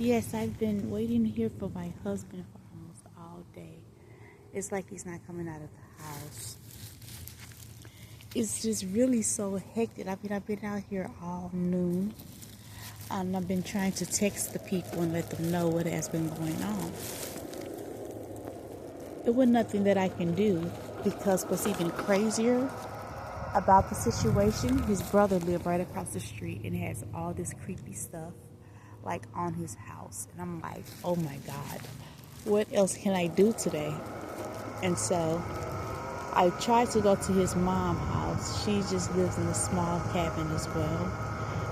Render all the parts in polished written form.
Yes, I've been waiting here for my husband for almost all day. It's like he's not coming out of the house. It's just really so hectic. I've been out here all noon. And I've been trying to text the people and let them know what has been going on. It was nothing that I can do because what's even crazier about the situation, his brother lived right across the street and has all this creepy stuff like on his house. And I'm like, oh my God, what else can I do today? And so I tried to go to his mom's house. She just lives in a small cabin as well.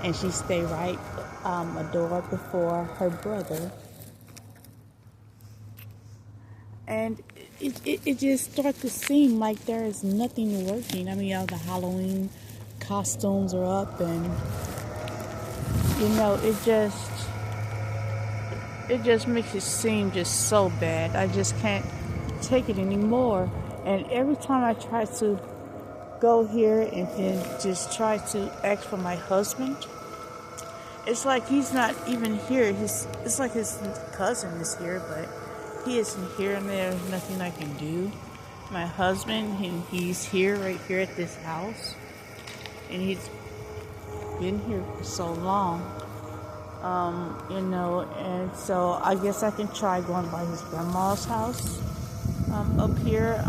And she stayed right a door before her brother. And it just started to seem like there is nothing working. I mean, all the Halloween costumes are up, and it just makes it seem just so bad. I just can't take it anymore. And every time I try to go here and just try to ask for my husband, it's like he's not even here. It's like his cousin is here, but he isn't here, and there's nothing I can do. My husband, he's here, right here at this house, and he's been here for so long, and so I guess I can try going by his grandma's house up here.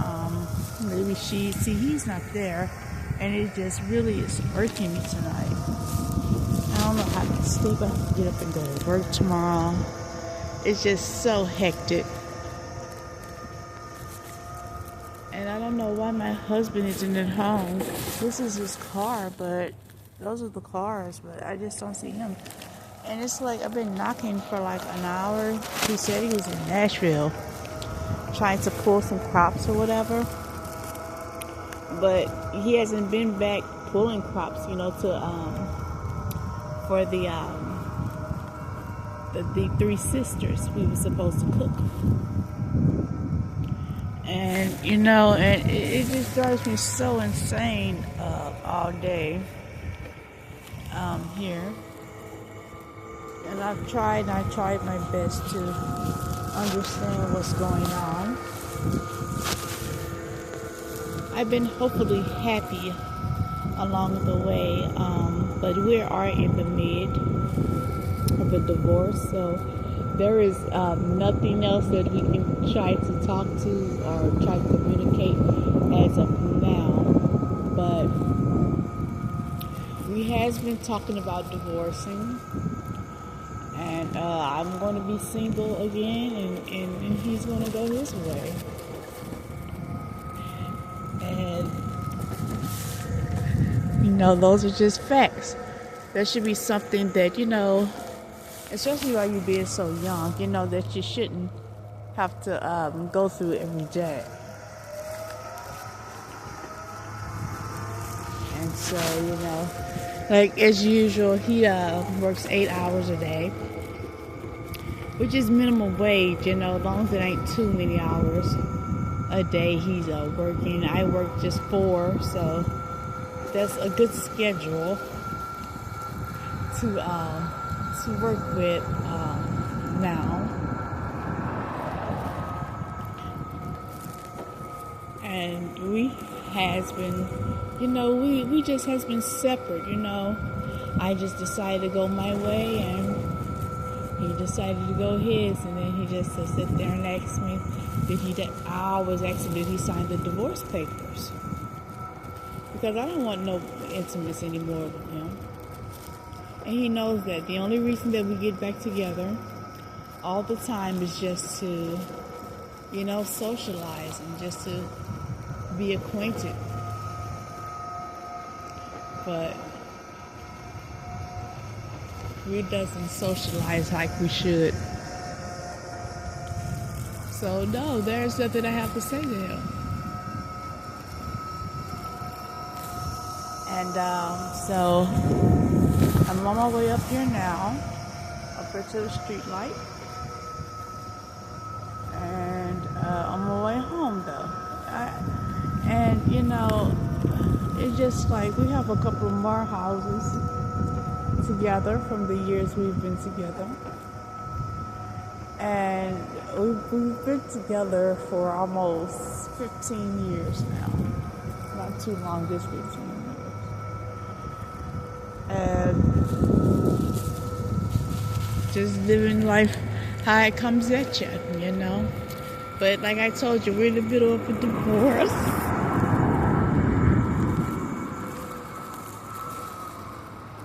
Maybe he's not there, and it just really is irking me tonight. I don't know how to sleep. I have to get up and go to work tomorrow. It's just so hectic. And I don't know why my husband isn't at home. This is his car, but those are the cars, but I just don't see him. And it's like I've been knocking for like an hour. He said he was in Nashville trying to pull some crops or whatever. But he hasn't been back pulling crops, for the three sisters we were supposed to cook. And and it just drives me so insane all day here. And I tried my best to understand what's going on. I've been hopefully happy along the way, but we are in the mid of a divorce, so there is nothing else that we can try to talk to or try to communicate as of now. But we has been talking about divorcing, and I'm going to be single again, and he's going to go his way. And those are just facts. There should be something that especially while you're being so young, that you shouldn't have to go through every day. And so, like as usual, he works 8 hours a day, which is minimum wage, as long as it ain't too many hours a day he's working. I work just 4, so that's a good schedule to work with now. And we has been, we just has been separate, I just decided to go my way, and he decided to go his, and then he just sit there and ask me, I always ask him, did he sign the divorce papers? Because I don't want no intimacy anymore with him. And he knows that the only reason that we get back together all the time is just to, socialize and just to be acquainted. But we doesn't socialize like we should. So no, there's nothing I have to say to him. And so I'm on my way up here now, up here to the street light. And on my way home though. It's just like we have a couple of more houses together from the years we've been together. And we've been together for almost 15 years now. Not too long, just 15 years. And just living life how it comes at you. But like I told you, we're in the middle of a divorce.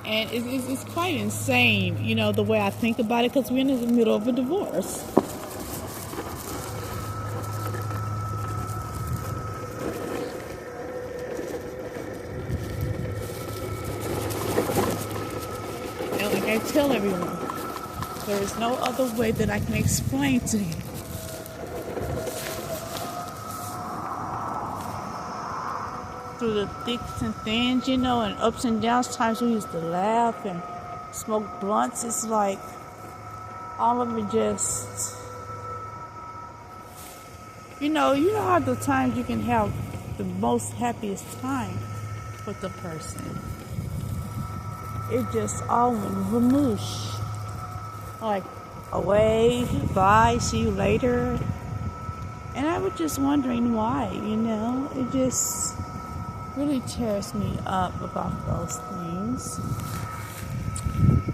And it's quite insane, the way I think about it, because we're in the middle of a divorce. And like I tell everyone, there is no other way that I can explain to you. Through the thicks and thins, and ups and downs, times we used to laugh and smoke blunts. It's like all of it just, you know how the times you can have the most happiest time with the person. It just all went vamoosh. Like, away, bye, see you later. And I was just wondering why, it just really tears me up about those things.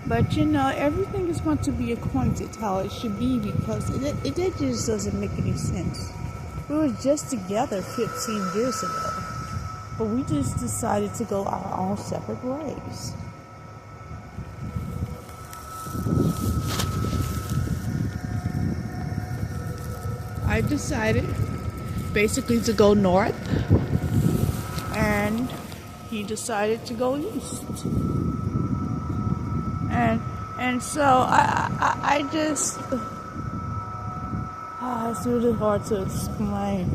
But everything is going to be acquainted how it should be, because it just doesn't make any sense. We were just together 15 years ago, but we just decided to go our own separate ways. I decided basically to go north, and he decided to go east. And so I just, it's really hard to explain.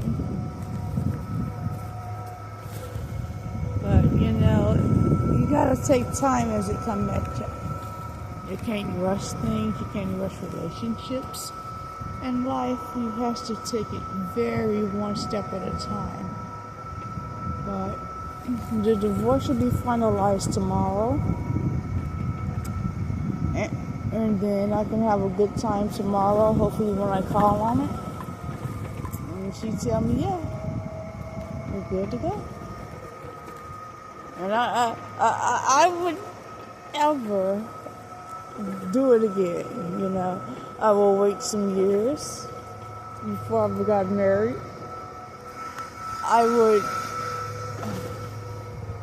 But you gotta take time as it comes at you. You can't rush things, you can't rush relationships. In life, you have to take it very one step at a time. But the divorce will be finalized tomorrow. And then I can have a good time tomorrow, hopefully when I call on it. And she tell me, yeah, we're good to go. And I would ever do it again, I will wait some years before I got married. I would,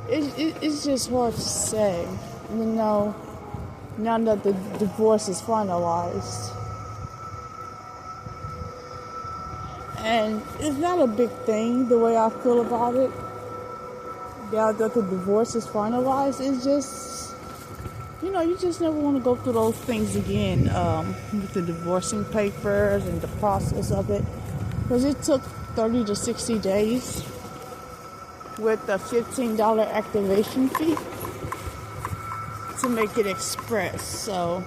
it's just hard to say, now that the divorce is finalized. And it's not a big thing the way I feel about it. Now that the divorce is finalized, it's just, you just never want to go through those things again, with the divorcing papers and the process of it. Because it took 30 to 60 days with a $15 activation fee to make it express. So,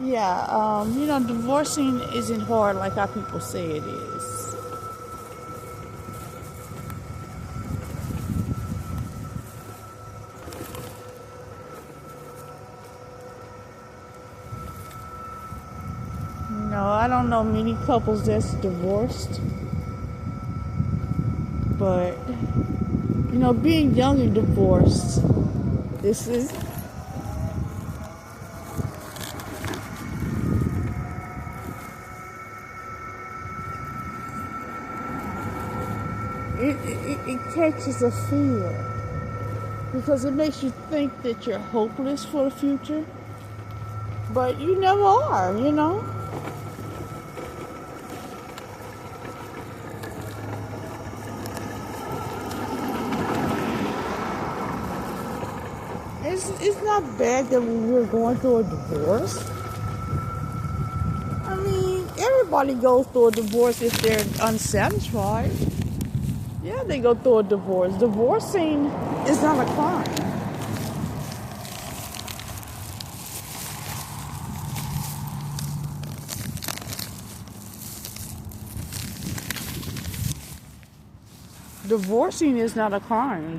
yeah, divorcing isn't hard like how people say it is. I don't know many couples that's divorced, but being young and divorced, this is it catches a fear, because it makes you think that you're hopeless for the future, but you never are, It's not bad that we're going through a divorce. I mean, everybody goes through a divorce if they're unsatisfied. Yeah, they go through a divorce. Divorcing is not a crime. Divorcing is not a crime.